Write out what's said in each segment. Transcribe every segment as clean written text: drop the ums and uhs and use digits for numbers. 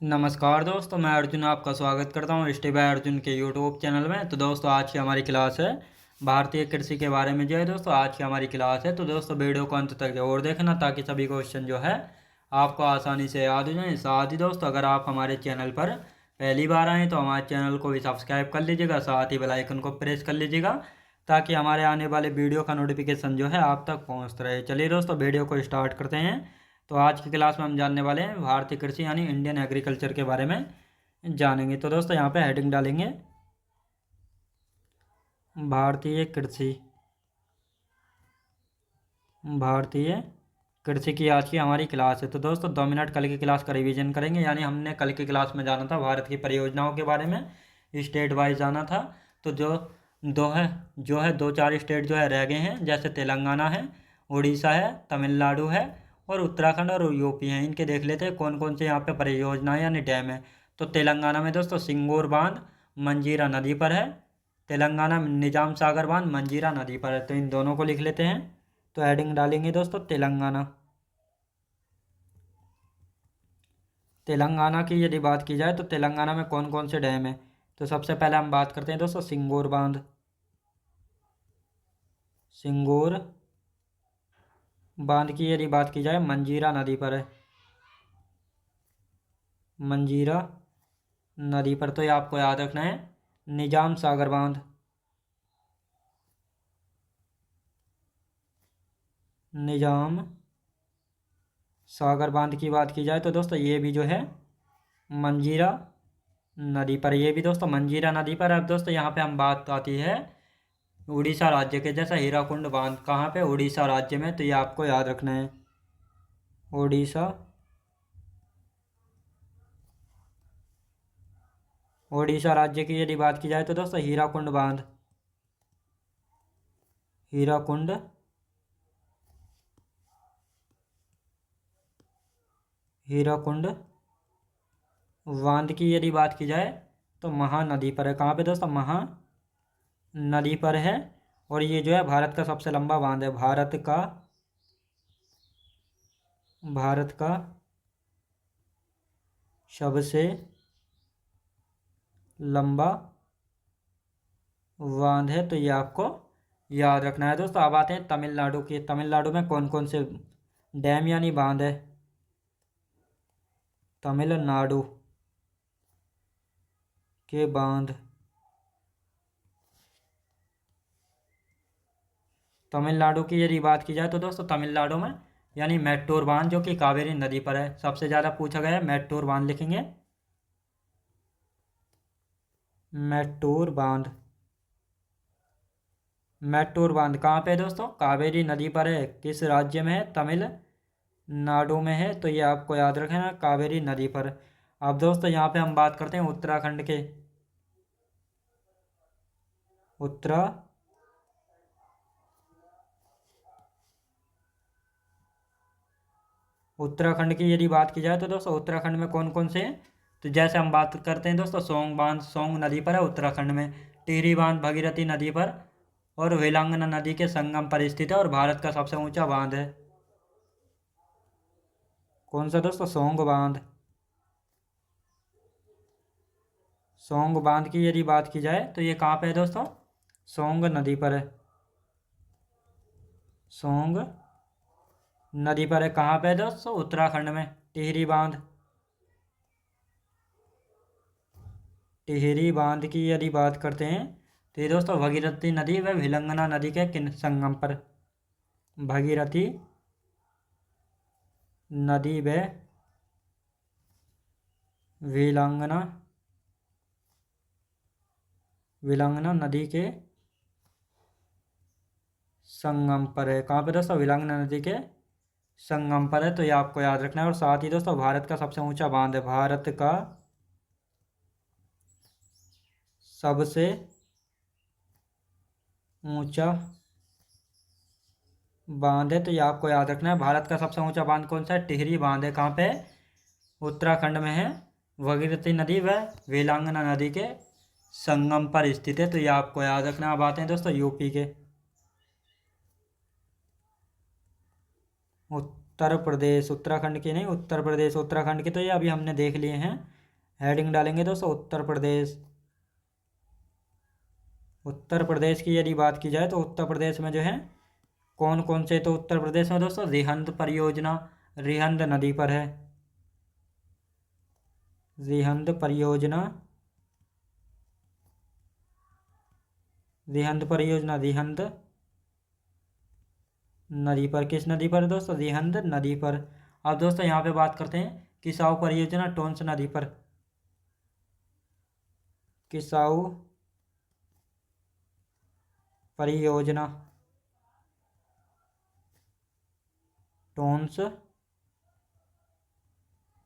नमस्कार दोस्तों, मैं अर्जुन आपका स्वागत करता हूँ स्टे बाय अर्जुन के यूट्यूब चैनल में। तो दोस्तों, आज की हमारी क्लास है भारतीय कृषि के बारे में। जो है दोस्तों, आज की हमारी क्लास है, तो दोस्तों वीडियो को अंत तक जरूर देखना ताकि सभी क्वेश्चन जो है आपको आसानी से याद हो जाए। साथ ही दोस्तों, अगर आप हमारे चैनल पर पहली बार आएँ तो हमारे चैनल को भी सब्सक्राइब कर लीजिएगा, साथ ही बेल आइकन को प्रेस कर लीजिएगा ताकि हमारे आने वाले वीडियो का नोटिफिकेशन जो है आप तक पहुँचता रहे। चलिए दोस्तों, वीडियो को स्टार्ट करते हैं। तो आज की क्लास में हम जानने वाले हैं भारतीय कृषि यानी इंडियन एग्रीकल्चर के बारे में जानेंगे। तो दोस्तों, यहाँ पे हेडिंग डालेंगे भारतीय कृषि। भारतीय कृषि की आज की हमारी क्लास है। तो दोस्तों, 2 मिनट कल की क्लास का रिवीजन करेंगे। यानी हमने कल की क्लास में जाना था भारत की परियोजनाओं के बारे में, स्टेट वाइज जाना था। तो जो है दो चार स्टेट जो है रह गए हैं, जैसे तेलंगाना है, उड़ीसा है, तमिलनाडु है और उत्तराखंड और यूपी है। इनके देख लेते हैं कौन कौन से यहाँ पे परियोजनाएं यानी डैम है। तो तेलंगाना में दोस्तों सिंगूर बांध मंजीरा नदी पर है। तेलंगाना में निजाम सागर बांध मंजीरा नदी पर है। तो इन दोनों को लिख लेते हैं। तो हेडिंग डालेंगे दोस्तों तेलंगाना। तेलंगाना की यदि बात की जाए तो तेलंगाना में कौन कौन से डैम है, तो सबसे पहले हम बात करते हैं दोस्तों सिंगूर बांध। सिंगूर बांध की यदि बात की जाए मंजीरा नदी पर है। मंजीरा नदी पर, तो ये आपको याद रखना है। निजाम सागर बांध, निजाम सागर बांध की बात की जाए तो दोस्तों ये भी जो है मंजीरा नदी पर, ये भी दोस्तों मंजीरा नदी पर। अब दोस्तों यहाँ पे हम बात आती है उड़ीसा राज्य के, जैसा हीराकुंड बांध कहाँ पे, उड़ीसा राज्य में। तो ये आपको याद रखना है उड़ीसा। उड़ीसा राज्य की यदि बात की जाए तो दोस्तों हीराकुंड बांध, हीराकुंड हीराकुंड बांध की यदि बात की जाए तो महानदी पर है। कहाँ पे दोस्तों, महानदी पर है। और ये जो है भारत का सबसे लंबा बांध है। भारत का सबसे लंबा बांध है। तो ये आपको याद रखना है दोस्तों। अब आते हैं तमिलनाडु की। तमिलनाडु में कौन कौन से डैम यानी बांध है। तमिलनाडु के बांध, तमिलनाडु की यदि बात की जाए तो दोस्तों तमिलनाडु में यानी मैट्टूर बांध जो कि कावेरी नदी पर है। सबसे ज़्यादा पूछा गया है, मैट्टूर बांध लिखेंगे। मैट्टूर बांध, मैट्टूर बांध कहाँ पे है दोस्तों, कावेरी नदी पर है। किस राज्य में है, तमिलनाडु में है। तो ये आपको याद रखना, कावेरी नदी पर। अब दोस्तों यहाँ पे हम बात करते हैं उत्तराखंड के। उत्तराखंड की यदि बात की जाए तो दोस्तों उत्तराखंड में कौन कौन से हैं, तो जैसे हम बात करते हैं दोस्तों सोंग बांध, सोंग नदी पर है उत्तराखंड में। टिहरी बांध भगीरथी नदी पर और वेलांगना नदी के संगम पर स्थित है और भारत का सबसे ऊंचा बांध है। कौन सा दोस्तों, सोंग बांध। सोंग बांध की यदि बात की जाए तो ये कहाँ पे है दोस्तों, सोंग नदी पर है। सोंग नदी पर है, कहाँ पे है दोस्तों, उत्तराखंड में। टिहरी बांध, टिहरी बांध की यदि बात करते हैं तो ये दोस्तों भगीरथी नदी व भिलंगना नदी के संगम पर। भगीरथी नदी व विलंगना विलंगना नदी के संगम पर है। कहाँ पे दोस्तों, विलंगना नदी के संगम पर है। तो ये आपको याद रखना है। और साथ ही दोस्तों भारत का सबसे ऊंचा बांध है, भारत का सबसे ऊंचा बांध है। तो ये आपको याद रखना है। भारत का सबसे ऊंचा बांध कौन सा है, टिहरी बांध है। कहाँ पे है, उत्तराखंड में है। भगीरथी नदी व वेलांगना नदी के संगम पर स्थित है। तो ये आपको याद रखना। अब आते हैं दोस्तों यूपी के। उत्तर प्रदेश, उत्तराखंड की नहीं, उत्तर प्रदेश उत्तराखंड की तो ये अभी हमने देख लिए हैं। हेडिंग डालेंगे दोस्तों उत्तर प्रदेश। उत्तर प्रदेश की यदि बात की जाए तो उत्तर प्रदेश में जो है कौन कौन से, तो उत्तर प्रदेश में दोस्तों रिहंद परियोजना रिहंद नदी पर है। रिहंद परियोजना, रिहंद परियोजना रिहंद नदी पर, किस नदी पर है दोस्तों? रिहंद नदी पर। अब दोस्तों यहाँ पे बात करते हैं किसाऊ परियोजना टोंस नदी पर। किसाऊ परियोजना टोंस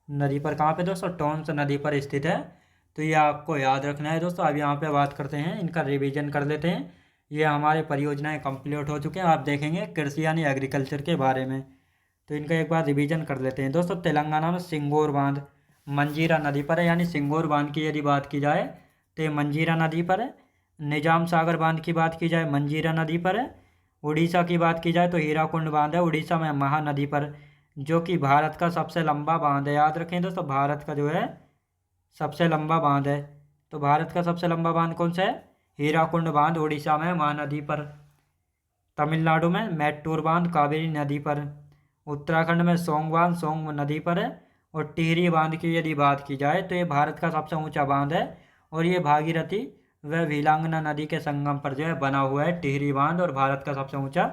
नदी पर, कहाँ पे दोस्तों? टोंस नदी पर स्थित है। तो ये आपको याद रखना है दोस्तों। अब यहाँ पे बात करते हैं, इनका रिवीजन कर लेते हैं। ये हमारे परियोजनाएं कंप्लीट हो चुके हैं। आप देखेंगे कृषि यानी एग्रीकल्चर के बारे में, तो इनका एक बार रिवीजन कर लेते हैं दोस्तों। तेलंगाना में सिंगोर बांध मंजीरा नदी पर है, यानी सिंगोर बांध की यदि बात की जाए तो ये मंजीरा नदी पर है। निजाम सागर बांध की बात की जाए मंजीरा नदी पर है। उड़ीसा की बात की जाए तो हीराकुंड बांध है उड़ीसा में महानदी पर, जो कि भारत का सबसे लंबा बांध है। याद रखें दोस्तों, भारत का जो है सबसे लंबा बांध है। तो भारत का सबसे लंबा बांध कौन सा है? हीराकुंड बांध उड़ीसा में महानदी पर। तमिलनाडु में मैट्टूर बांध कावेरी नदी पर। उत्तराखंड में सोंग बांध सोंग नदी पर है। और टिहरी बांध की यदि बात की जाए तो ये भारत का सबसे ऊंचा बांध है, और ये भागीरथी व वीलांगना नदी के संगम पर जो है बना हुआ है टिहरी बांध, और भारत का सबसे ऊंचा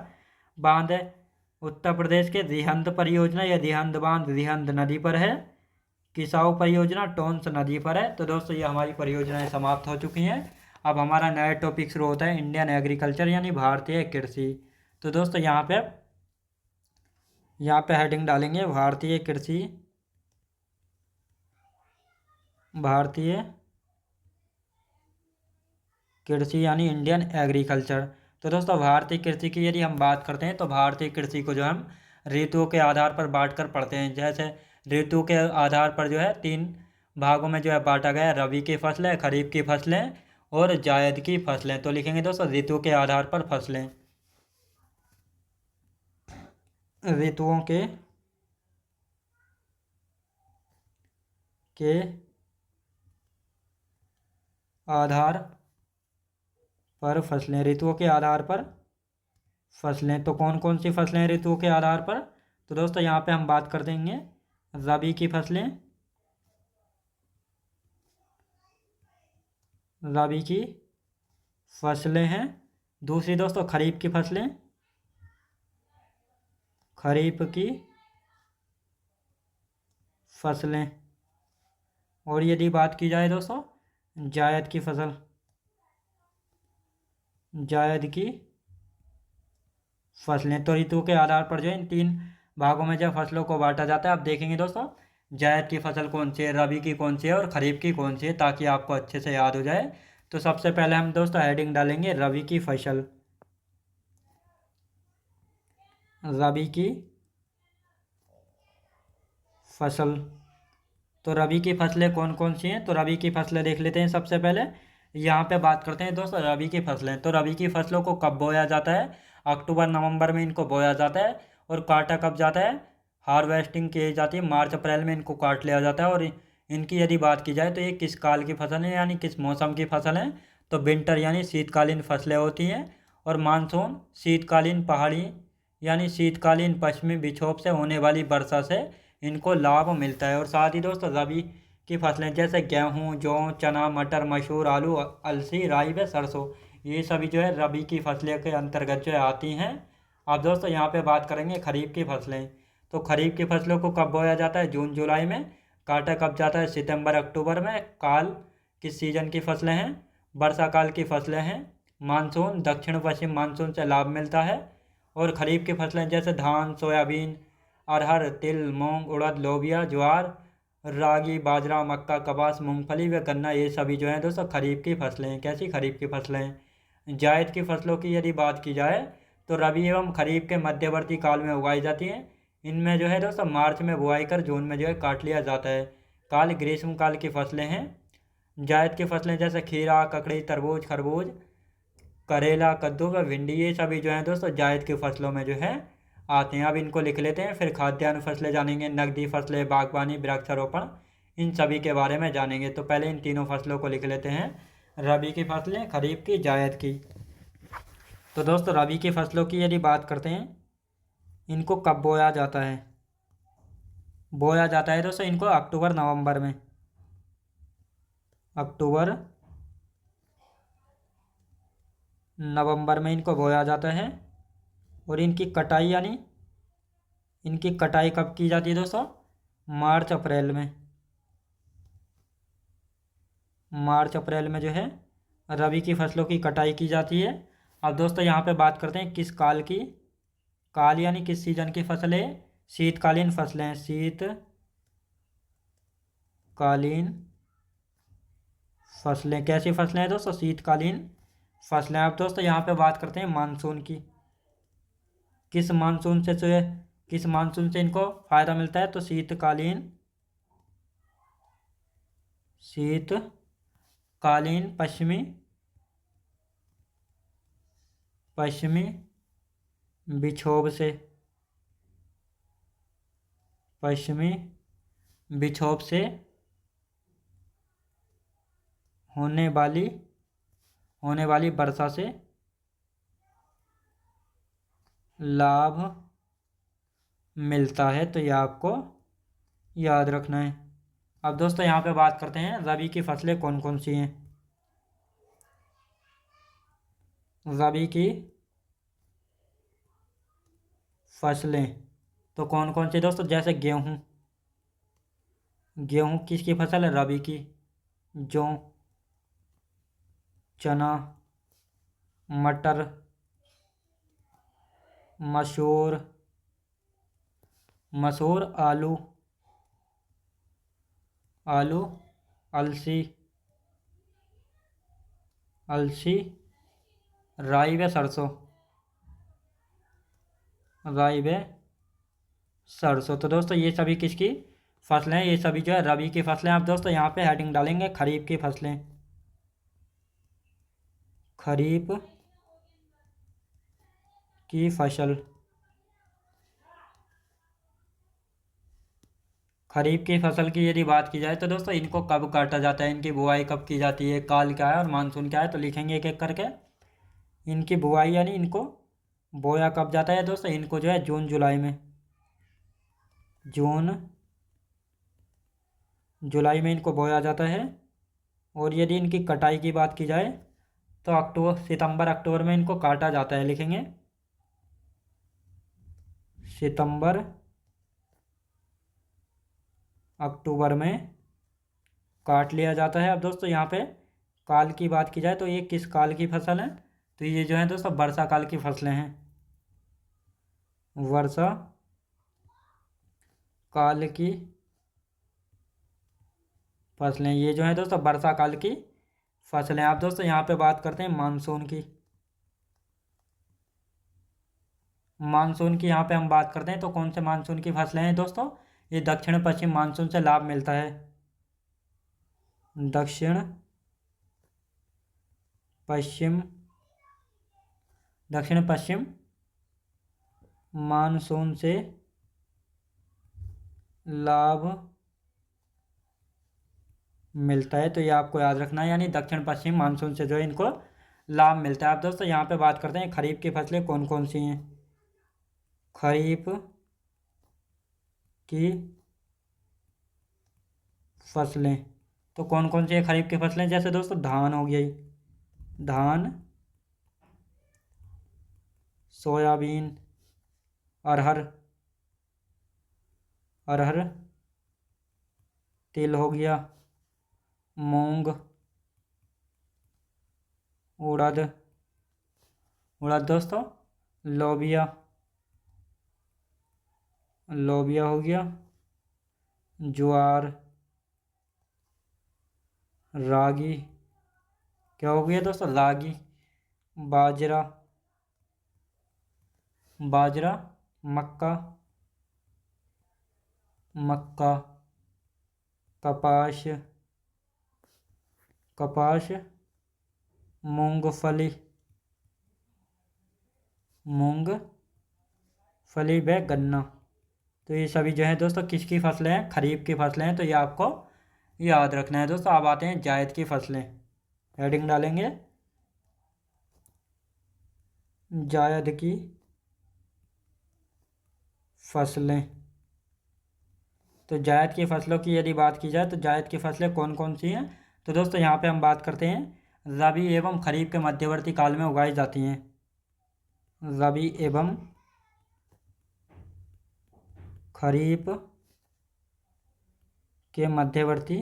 बांध है। उत्तर प्रदेश के रिहंद परियोजना या रिहंद बांध रिहंद नदी पर है। किसाऊ परियोजना टोंस नदी पर है। तो दोस्तों ये हमारी परियोजनाएं समाप्त हो चुकी हैं। अब हमारा नया टॉपिक शुरू होता है, इंडियन एग्रीकल्चर यानी भारतीय कृषि। तो दोस्तों यहाँ पे हेडिंग डालेंगे भारतीय कृषि, भारतीय कृषि यानी इंडियन एग्रीकल्चर। तो दोस्तों भारतीय कृषि की यदि हम बात करते हैं तो भारतीय कृषि को जो हम ऋतुओं के आधार पर बांट कर पढ़ते हैं। जैसे ऋतु के आधार पर जो है 3 भागों में जो है बांटा गया है, रबी की फसलें, खरीफ की फसलें और जायद की फसलें। तो लिखेंगे दोस्तों ऋतु के आधार पर फसलें, ऋतुओं के आधार पर फसलें, ऋतुओं के आधार पर फसलें। तो कौन कौन सी फसलें हैं ऋतुओं के आधार पर? तो दोस्तों यहाँ पे हम बात कर देंगे रबी की फसलें, रबी की फसलें हैं। दूसरी दोस्तों खरीफ की फसलें, खरीफ की फसलें। और यदि बात की जाए दोस्तों जायद की फसल, जायद की फसलें। तो ऋतु के आधार पर जो है इन 3 भागों में जो फसलों को बांटा जाता है। आप देखेंगे दोस्तों जायद की फसल कौन सी है, रबी की कौन सी है और खरीफ की कौन सी है, ताकि आपको अच्छे से याद हो जाए। तो सबसे पहले हम दोस्तों हेडिंग डालेंगे रबी की फसल, रबी की फसल। तो रबी की फसलें कौन कौन सी हैं? तो रबी की फसलें देख लेते हैं। सबसे पहले यहाँ पे बात करते हैं दोस्तों रबी की फसलें। तो रबी की फसलों को कब बोया जाता है? अक्टूबर नवंबर में इनको बोया जाता है। और काटा कब जाता है? हार्वेस्टिंग की जाती है मार्च अप्रैल में, इनको काट लिया जाता है। और इनकी यदि बात की जाए तो ये किस काल की फसल है यानी किस मौसम की फसल है? तो विंटर यानी शीतकालीन फसलें होती हैं। और मानसून शीतकालीन पहाड़ी यानी शीतकालीन पश्चिमी विक्षोभ से होने वाली वर्षा से इनको लाभ मिलता है। और साथ ही दोस्तों रबी की फसलें जैसे गेहूँ, जौ, चना, मटर, मसूर, आलू, अलसी, राई व सरसों, ये सभी जो है रबी की फसलें के अंतर्गत जो है आती हैं। अब दोस्तों यहाँ पे बात करेंगे खरीफ की फसलें। तो खरीफ की फसलों को कब बोया जाता है? जून जुलाई में। काटा कब जाता है? सितंबर अक्टूबर में। काल किस सीजन की फसलें हैं? वर्षा काल की फसलें हैं। मानसून दक्षिण पश्चिम मानसून से लाभ मिलता है। और खरीफ की फसलें जैसे धान, सोयाबीन, अरहर, तिल, मूंग, उड़द, लोबिया, ज्वार, रागी, बाजरा, मक्का, कपास, मूंगफली व गन्ना, ये सभी जो हैं दोस्तों खरीफ की फसलें हैं। कैसी? खरीफ की फसलें। जायद की फसलों की यदि बात की जाए तो रबी एवं खरीफ के मध्यवर्ती काल में उगाई जाती हैं। इनमें जो है दोस्तों मार्च में बुआई कर जून में जो है काट लिया जाता है। काल ग्रीष्म काल की फसलें हैं। जायद की फसलें जैसे खीरा, ककड़ी, तरबूज, खरबूज, करेला, कद्दू व भिंडी, ये सभी जो है दोस्तों जायद की फसलों में जो है आते हैं। अब इनको लिख लेते हैं, फिर खाद्यान्न फसलें जानेंगे, नकदी फसलें, बागवानी, वृक्षारोपण, इन सभी के बारे में जानेंगे। तो पहले इन तीनों फसलों को लिख लेते हैं, रबी की फसलें, खरीफ की, जायद की। तो दोस्तों रबी की फसलों की यदि बात करते हैं, इनको कब बोया जाता है? बोया जाता है दोस्तों इनको अक्टूबर नवंबर में, अक्टूबर नवंबर में इनको बोया जाता है। और इनकी कटाई यानी इनकी कटाई कब की जाती है दोस्तों? मार्च अप्रैल में, मार्च अप्रैल में जो है रबी की फसलों की कटाई की जाती है। अब दोस्तों यहाँ पे बात करते हैं किस काल की। काल यानी किस सीजन की फसलें? शीतकालीन फसलें, शीतकालीन फसलें। कैसी फसलें हैं दोस्तों? शीतकालीन फसलें। अब दोस्तों यहाँ पे बात करते हैं मानसून की। किस मानसून से जो है, किस मानसून से इनको फायदा मिलता है? तो शीतकालीन पश्चिमी पश्चिमी विक्षोभ से, पश्चिमी विक्षोभ से होने वाली वर्षा से लाभ मिलता है। तो यह आपको याद रखना है। अब दोस्तों यहाँ पे बात करते हैं रबी की फसलें कौन कौन सी हैं। रबी की फसलें तो कौन कौन सी दोस्तों? जैसे गेहूँ, गेहूँ किसकी फसल है? रबी की। जौ, चना, मटर, मसूर, आलू, अलसी, राई व सरसों, तो दोस्तों ये सभी किसकी फसलें हैं? ये सभी जो है रबी की फसलें। आप दोस्तों यहाँ पे हेडिंग डालेंगे खरीफ की फसलें, खरीफ की फसल। खरीफ की फसल की यदि बात की जाए तो दोस्तों इनको कब काटा जाता है, इनकी बुआई कब की जाती है, काल क्या है और मानसून क्या है, तो लिखेंगे एक एक करके। इनकी बुआई यानी इनको बोया कब जाता है दोस्तों? इनको जो है जून जुलाई में, जून जुलाई में इनको बोया जाता है। और यदि इनकी कटाई की बात की जाए तो सितंबर अक्टूबर में इनको काटा जाता है, लिखेंगे सितंबर अक्टूबर में काट लिया जाता है। अब दोस्तों यहाँ पे काल की बात की जाए तो ये किस काल की फसल है? तो ये जो है दोस्तों वर्षा काल की फसलें हैं, वर्षा काल की फसलें। ये जो है दोस्तों वर्षा काल की फसलें। आप दोस्तों यहाँ पे बात करते हैं मानसून की। मानसून की यहाँ पे हम बात करते हैं तो कौन से मानसून की फसलें हैं दोस्तों? ये दक्षिण पश्चिम मानसून से लाभ मिलता है, दक्षिण पश्चिम मानसून से लाभ मिलता है। तो ये आपको याद रखना है, यानी दक्षिण पश्चिम मानसून से जो है इनको लाभ मिलता है। आप दोस्तों यहाँ पे बात करते हैं खरीफ की फसलें कौन कौन सी हैं। खरीफ की फसलें तो कौन कौन सी है खरीफ की फसलें? जैसे दोस्तों धान हो गई, धान, सोयाबीन, अरहर, तिल हो गया, मूंग, उड़द, दोस्तों, लोबिया, हो गया, ज्वार, रागी, क्या हो गया दोस्तों? रागी, बाजरा, मक्का, कपास, मूंगफली, फली व गन्ना। तो ये सभी जो है दोस्तों किसकी फसलें हैं? खरीफ की फसलें हैं। तो ये आपको याद रखना है दोस्तों। अब आते हैं जायद की फसलें। हेडिंग डालेंगे जायद की फसलें। तो जायद की फसलों की यदि बात की जाए तो जायद की फसलें कौन कौन सी हैं? तो दोस्तों यहाँ पे हम बात करते हैं रबी एवं खरीफ के मध्यवर्ती काल में उगाई जाती हैं। रबी एवं खरीफ के मध्यवर्ती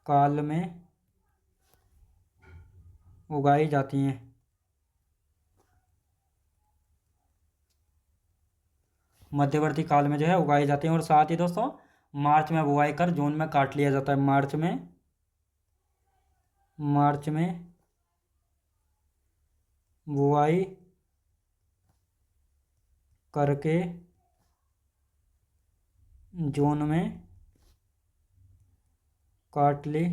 काल में उगाई जाती हैं। मध्यवर्ती काल में जो है उगाई जाती हैं। और साथ ही दोस्तों मार्च में बुआई कर जून में काट लिया जाता है। मार्च में बुआई करके जून में काट ली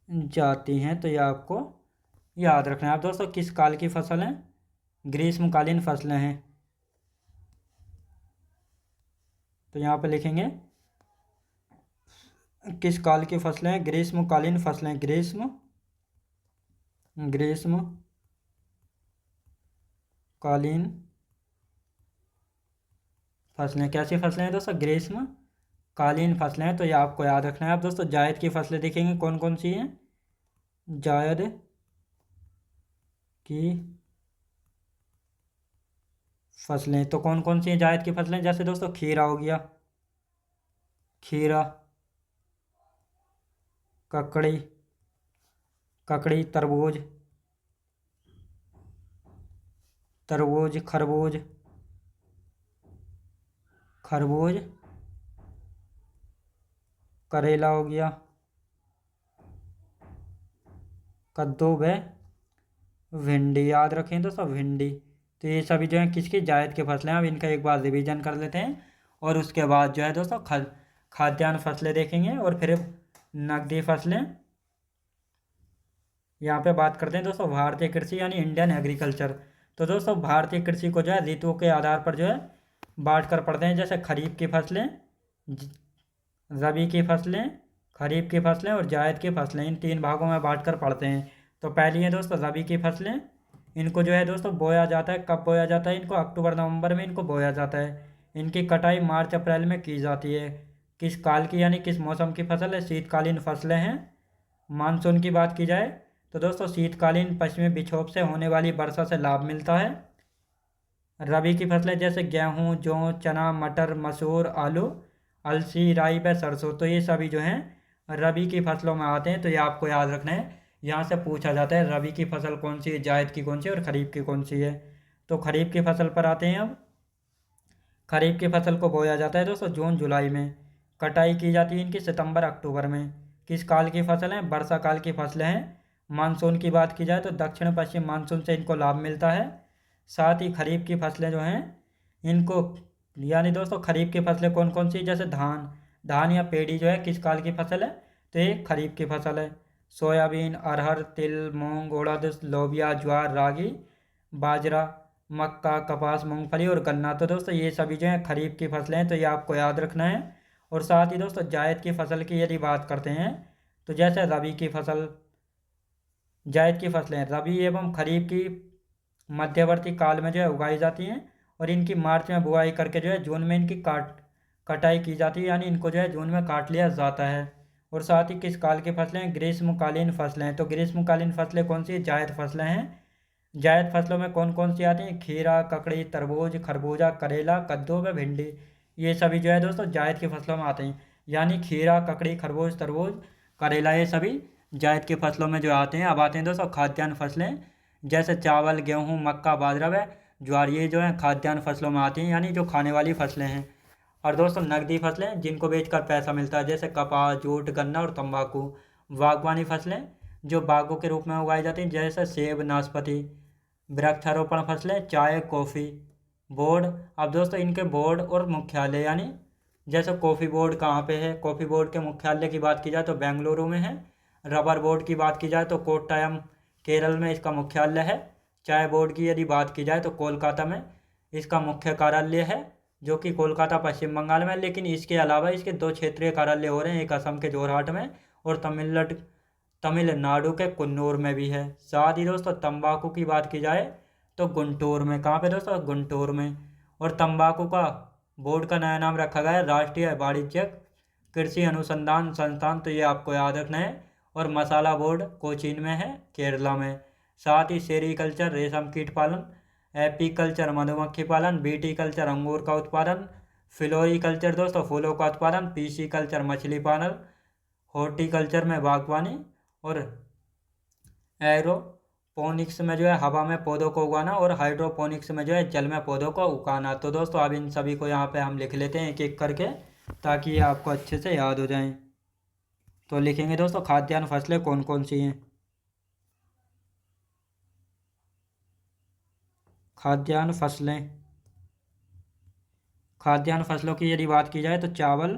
जाती हैं। तो ये आपको याद रखना है। अब दोस्तों किस काल की फसल है? ग्रीष्मकालीन फसलें हैं। तो यहाँ पे लिखेंगे किस काल की फसलें हैं? ग्रीष्मकालीन फसलें। ग्रीष्मकालीन फसलें। कैसी फसलें हैं दोस्तों? ग्रीष्मकालीन फसलें हैं। तो ये आपको याद रखना है। अब दोस्तों जायद की फसलें देखेंगे कौन कौन सी हैं। जायद की फसलें तो कौन कौन सी हैं जायद की फसलें? जैसे दोस्तों खीरा हो गया, खीरा, ककड़ी, तरबूज, खरबूज, करेला हो गया, कद्दू व भिंडी। याद रखें दोस्तों भिंडी। तो ये सभी जो है किसकी? जायद की फसलें हैं। अब इनका एक बार रिवीजन कर लेते हैं और उसके बाद जो है दोस्तों खाद्यान्न फसलें देखेंगे और फिर नकदी फसलें। यहाँ पे बात करते हैं दोस्तों भारतीय कृषि यानी इंडियन एग्रीकल्चर। तो दोस्तों भारतीय कृषि को जो है ऋतुओं के आधार पर जो है बांट कर पढ़ते हैं। जैसे खरीफ की फसलें, रबी की फसलें, खरीफ की फसलें और जायद की फसलें, इन तीन भागों में बांट कर पढ़ते हैं। तो पहली है दोस्तों रबी की फसलें। इनको जो है दोस्तों बोया जाता है। कब बोया जाता है इनको? अक्टूबर नवंबर में इनको बोया जाता है। इनकी कटाई मार्च अप्रैल में की जाती है। किस काल की यानी किस मौसम की फसल है? शीतकालीन फसलें हैं। मानसून की बात की जाए तो दोस्तों शीतकालीन पश्चिमी विक्षोभ से होने वाली वर्षा से लाभ मिलता है। रबी की फसलें जैसे गेहूँ, जौ, चना, मटर, मसूर, आलू, अलसी, राई व सरसों। तो ये सभी जो हैं रबी की फसलों में आते हैं। तो ये आपको याद रखना है। यहाँ से पूछा जाता है रबी की फसल कौन सी है, जायद की कौन सी है और खरीफ की कौन सी है। तो खरीफ की फसल पर आते हैं। अब खरीफ की फसल को बोया जाता है दोस्तों जून जुलाई में। कटाई की जाती है इनकी सितंबर अक्टूबर में। किस काल की फसल है? वर्षा काल की फसलें हैं। मानसून की बात की जाए तो दक्षिण पश्चिम मानसून से इनको लाभ मिलता है। साथ ही खरीफ की फसलें जो हैं इनको यानी दोस्तों खरीफ की फसलें कौन कौन सी? जैसे धान या पेड़ी जो है किस काल की फसल है? तो ये खरीफ की फसल है। सोयाबीन, अरहर, तिल, मूंग, उड़द, लोबिया, ज्वार, रागी, बाजरा, मक्का, कपास, मूंगफली और गन्ना। तो दोस्तों ये सभी जो हैं खरीफ की फसलें हैं। तो ये आपको याद रखना है। और साथ ही दोस्तों जायद की फसल की यदि बात करते हैं तो जैसे रबी की फसल, जायद की फसलें रबी एवं खरीफ की मध्यवर्ती काल में जो है उगाई जाती हैं और इनकी मार्च में बुआई करके जो है जून में इनकी कटाई की जाती है यानी इनको जो है जून में काट लिया जाता है। और साथ ही किस काल की फसलें? ग्रीष्मकालीन फसलें हैं। तो ग्रीष्मकालीन फसलें कौन सी? जायद फसलें हैं। जायद फसलों में कौन कौन सी आती हैं? खीरा, ककड़ी, तरबूज, खरबूजा, करेला, कद्दू व भिंडी। ये सभी जो है दोस्तों जायद की फसलों में आते हैं। यानी खीरा, ककड़ी, खरबूज, तरबूज, करेला ये सभी जायद की फसलों में जो आते हैं। अब आते हैं दोस्तों खाद्यान्न फसलें। जैसे चावल, गेहूँ, मक्का, बाजरा व ज्वार, ये जो है खाद्यान्न फसलों में आती हैं यानी जो खाने वाली फसलें हैं। और दोस्तों नकदी फसलें जिनको बेचकर पैसा मिलता है जैसे कपास, जूट, गन्ना और तंबाकू। बागवानी फसलें जो बागों के रूप में उगाई जाती हैं जैसे सेब, नाशपाती। वृक्षारोपण फसलें चाय, कॉफ़ी। बोर्ड, अब दोस्तों इनके बोर्ड और मुख्यालय यानी जैसे कॉफ़ी बोर्ड कहाँ पे है? कॉफ़ी बोर्ड के मुख्यालय की बात की जाए तो बेंगलुरु में है। रबर बोर्ड की बात की जाए तो कोट्टायम केरल में इसका मुख्यालय है। चाय बोर्ड की यदि बात की जाए तो कोलकाता में इसका मुख्य कार्यालय है, जो कि कोलकाता पश्चिम बंगाल में है। लेकिन इसके अलावा इसके दो क्षेत्रीय कार्यालय हो रहे हैं, एक असम के जोरहाट में और तमिलनाडु के कुन्नूर में भी है। साथ ही दोस्तों तंबाकू की बात की जाए तो गुंटूर में, कहाँ पे दोस्तों, गुंटूर में। और तंबाकू का बोर्ड का नया नाम रखा गया है राष्ट्रीय वाणिज्यिक कृषि अनुसंधान संस्थान, तो ये आपको याद रखना है। और मसाला बोर्ड कोचीन में है, केरला में। साथ ही सेरीकल्चर रेशम कीट पालन, एपीकल्चर मधुमक्खी पालन, बीटीकल्चर अंगूर का उत्पादन, फ्लोरीकल्चर दोस्तों फूलों का उत्पादन, पीसीकल्चर मछली पालन, हॉर्टिकल्चर में बागवानी और एरोपोनिक्स में जो है हवा में पौधों को उगाना और हाइड्रोपोनिक्स में जो है जल में पौधों को उगाना। तो दोस्तों अब इन सभी को यहाँ पे हम लिख लेते हैं एक एक करके, ताकि ये आपको अच्छे से याद हो जाएं। तो लिखेंगे दोस्तों खाद्यान्न फसलें कौन कौन सी हैं। खाद्यान्न फसलें, खाद्यान्न फसलों की यदि बात की जाए तो चावल,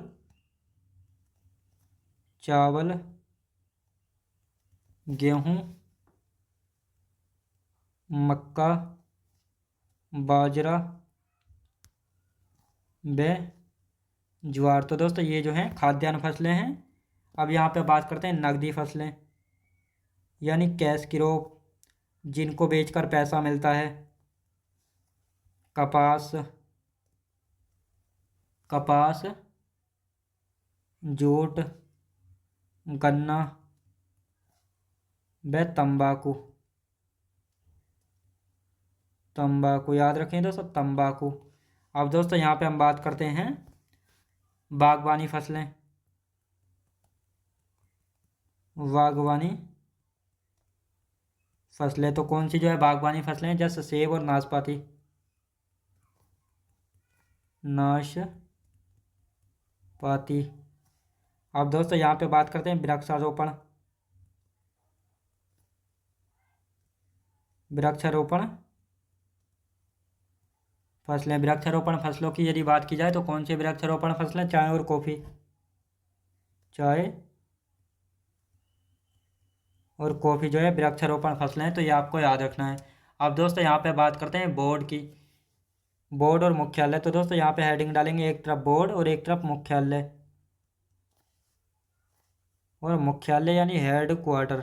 गेहूं, मक्का, बाजरा व ज्वार। तो दोस्तों ये जो हैं खाद्यान्न फसलें हैं। अब यहाँ पे बात करते हैं नकदी फसलें, यानी कैश क्रॉप, जिनको बेचकर पैसा मिलता है। कपास, जूट, गन्ना व तंबाकू याद रखें दोस्तों, तंबाकू। अब दोस्तों यहाँ पे हम बात करते हैं बागवानी फसलें। तो कौन सी जो है बागवानी फसलें हैं, जैसे सेब और नाशपाती। अब दोस्तों यहाँ पे बात करते हैं वृक्षारोपण फसलें। वृक्षारोपण फसलों की यदि बात की जाए तो कौन सी वृक्षारोपण फसलें, चाय और कॉफ़ी। जो है वृक्षारोपण फसलें हैं, तो ये आपको याद रखना है। अब दोस्तों यहाँ पे बात करते हैं बोर्ड की, बोर्ड और मुख्यालय। तो दोस्तों यहाँ पे हेडिंग डालेंगे, एक तरफ बोर्ड और एक तरफ मुख्यालय। और मुख्यालय यानी हेड क्वार्टर।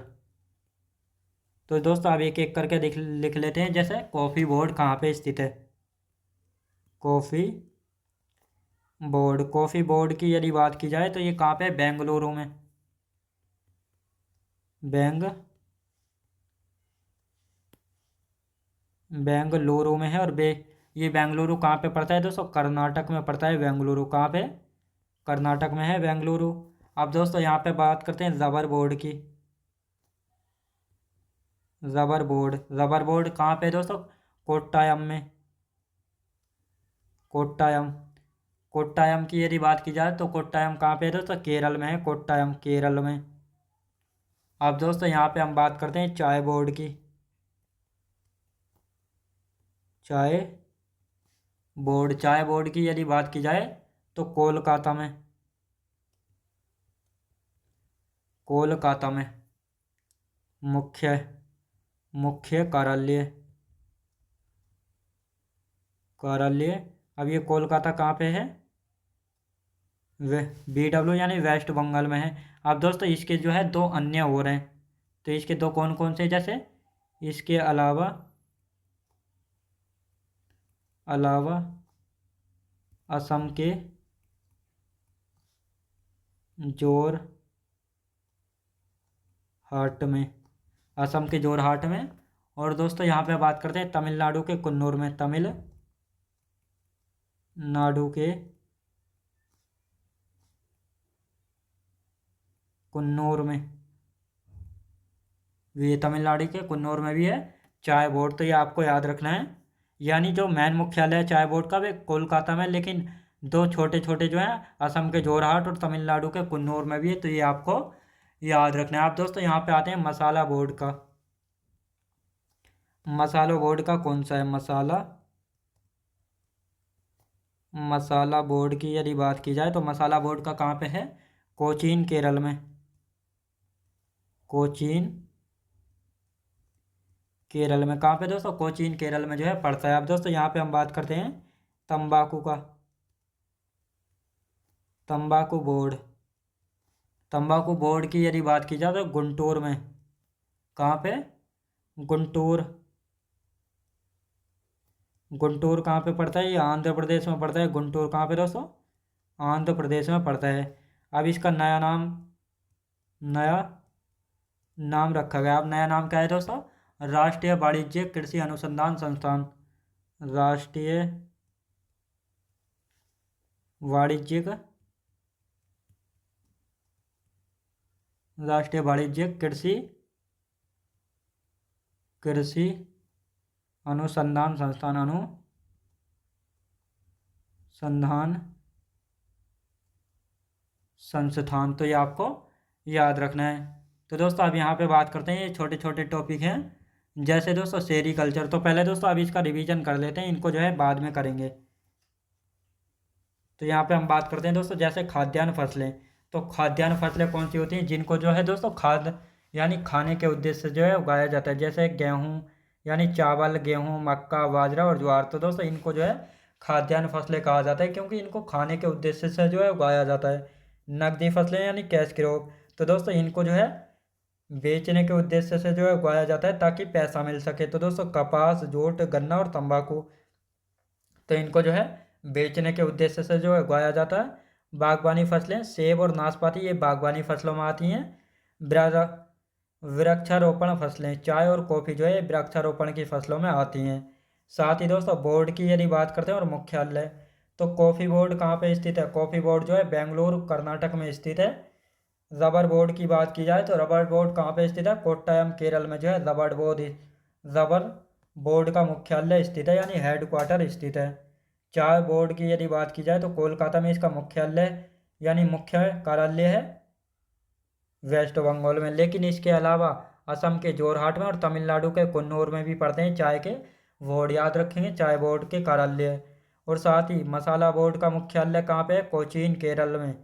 तो दोस्तों अब एक एक करके लिख लेते हैं। जैसे कॉफ़ी बोर्ड कहाँ पे स्थित है, कॉफ़ी बोर्ड की यदि बात की जाए तो ये कहाँ पे, बेंगलुरु में। बेंगलुरु में है। और ये बेंगलुरु कहाँ पे पड़ता है दोस्तों, कर्नाटक में पड़ता है। बेंगलुरु कहाँ पे, कर्नाटक में है बेंगलुरु। अब दोस्तों यहाँ पे बात करते हैं रबर बोर्ड की। रबर बोर्ड कहाँ पे दोस्तों, कोट्टायम में। कोट्टायम की यदि बात की जाए तो कोट्टायम कहाँ पे है दोस्तों, केरल में है। कोट्टायम केरल में। अब दोस्तों यहाँ पे हम बात करते हैं चाय बोर्ड की। चाय बोर्ड की यदि बात की जाए तो कोलकाता में। मुख्य कार्यालय। अब ये कोलकाता कहाँ पे है, BW यानी वेस्ट बंगाल में है। अब दोस्तों इसके जो है दो अन्य हो रहे हैं, तो इसके दो कौन कौन से, जैसे इसके अलावा असम के जोरहाट में। और दोस्तों यहाँ पे बात करते हैं तमिलनाडु के कुन्नूर में। ये तमिलनाडु के कुन्नूर में भी है चाय बोर्ड। तो ये आपको याद रखना है। यानी जो मेन मुख्यालय है चाय बोर्ड का वे कोलकाता में, लेकिन दो छोटे छोटे जो हैं असम के जोरहाट और तमिलनाडु के कुन्नूर में भी है। तो ये आपको याद रखना है। आप दोस्तों यहाँ पे आते हैं मसाला बोर्ड का। कौन सा है, मसाला बोर्ड की यदि बात की जाए तो मसाला बोर्ड का कहाँ पे है, कोचीन केरल में। कोचीन केरल में। कहाँ पे दोस्तों? कोचीन केरल में जो है पड़ता है। अब दोस्तों यहाँ पे हम बात करते हैं तंबाकू का। तंबाकू बोर्ड। तंबाकू बोर्ड की यदि बात की जाए तो गुंटूर में। कहाँ पे? गुंटूर। गुंटूर कहाँ पे पड़ता है? ये आंध्र प्रदेश में पड़ता है। गुंटूर कहाँ पे दोस्तों? आंध्र प्रदेश में पड़ता है। अब इसका नया नाम रखा गया। अब नया नाम क्या है दोस्तों? राष्ट्रीय वाणिज्यिक कृषि अनुसंधान संस्थान। राष्ट्रीय वाणिज्यिक कृषि कृषि अनुसंधान संस्थान। तो ये आपको याद रखना है। तो दोस्तों अब यहाँ पे बात करते हैं, ये छोटे छोटे टॉपिक हैं। जैसे दोस्तों सेरीकल्चर, तो पहले दोस्तों अब इसका रिवीजन कर लेते हैं, इनको जो है बाद में करेंगे। तो यहाँ पे हम बात करते हैं दोस्तों जैसे खाद्यान्न फसलें। तो खाद्यान्न फसलें कौन सी होती हैं? जिनको जो है दोस्तों खाद्य यानी खाने के उद्देश्य से जो है उगाया जाता है। जैसे गेहूँ यानी चावल, गेहूँ, मक्का, बाजरा और ज्वार। तो दोस्तों इनको जो है खाद्यान्न फसलें कहा जाता है, क्योंकि इनको खाने के उद्देश्य से जो है उगाया जाता है। नकदी फसलें यानी कैश क्रॉप, तो दोस्तों इनको जो है बेचने के उद्देश्य से जो है उगाया जाता है ताकि पैसा मिल सके। तो दोस्तों कपास, जूट, गन्ना और तंबाकू, तो इनको जो है बेचने के उद्देश्य से जो है उगाया जाता है। बागवानी फसलें, सेब और नाशपाती, ये बागवानी फसलों में आती हैं। वृक्षारोपण फसलें, चाय और कॉफ़ी जो है वृक्षारोपण की फसलों में आती हैं। साथ ही दोस्तों बोर्ड की यदि बात करते हैं और मुख्यालय, तो कॉफ़ी बोर्ड कहाँ पे स्थित है? कॉफ़ी बोर्ड जो है बेंगलुरु कर्नाटक में स्थित है। रबर बोर्ड की बात की जाए तो रबर बोर्ड कहाँ पे स्थित है? कोट्टायम केरल में जो है रबर बोर्ड का मुख्यालय स्थित है, यानी हेड क्वार्टर स्थित है। चाय बोर्ड की यदि बात की जाए तो कोलकाता में इसका मुख्यालय यानी मुख्य कार्यालय है वेस्ट बंगाल में। लेकिन इसके अलावा असम के जोरहाट में और तमिलनाडु के कुन्नूर में भी पड़ते हैं चाय के बोर्ड, याद रखेंगे चाय बोर्ड के कार्यालय। और साथ ही मसाला बोर्ड का मुख्यालय कहाँ पे है? कोचीन केरल में।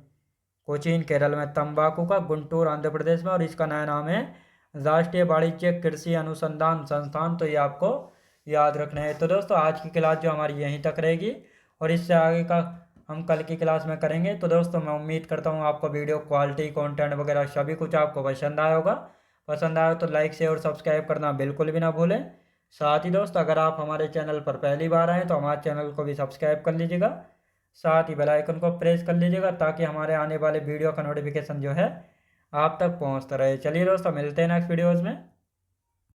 कोचीन केरल में। तंबाकू का गुंटूर आंध्र प्रदेश में, और इसका नया नाम है राष्ट्रीय वाणिज्यिक कृषि अनुसंधान संस्थान। तो ये आपको याद रखना है। तो दोस्तों आज की क्लास जो हमारी यहीं तक रहेगी, और इससे आगे का हम कल की क्लास में करेंगे। तो दोस्तों मैं उम्मीद करता हूँ आपको वीडियो क्वालिटी, कंटेंट वगैरह सभी कुछ आपको पसंद आया होगा। पसंद आया तो लाइक, शेयर और सब्सक्राइब करना बिल्कुल भी ना भूलें। साथ ही दोस्त अगर आप हमारे चैनल पर पहली बार आएँ तो हमारे चैनल को भी सब्सक्राइब कर लीजिएगा। साथ ही बेल आइकन को प्रेस कर लीजिएगा ताकि हमारे आने वाले वीडियो का नोटिफिकेशन जो है आप तक पहुंचता रहे। चलिए दोस्तों मिलते हैं नेक्स्ट वीडियोज़ में।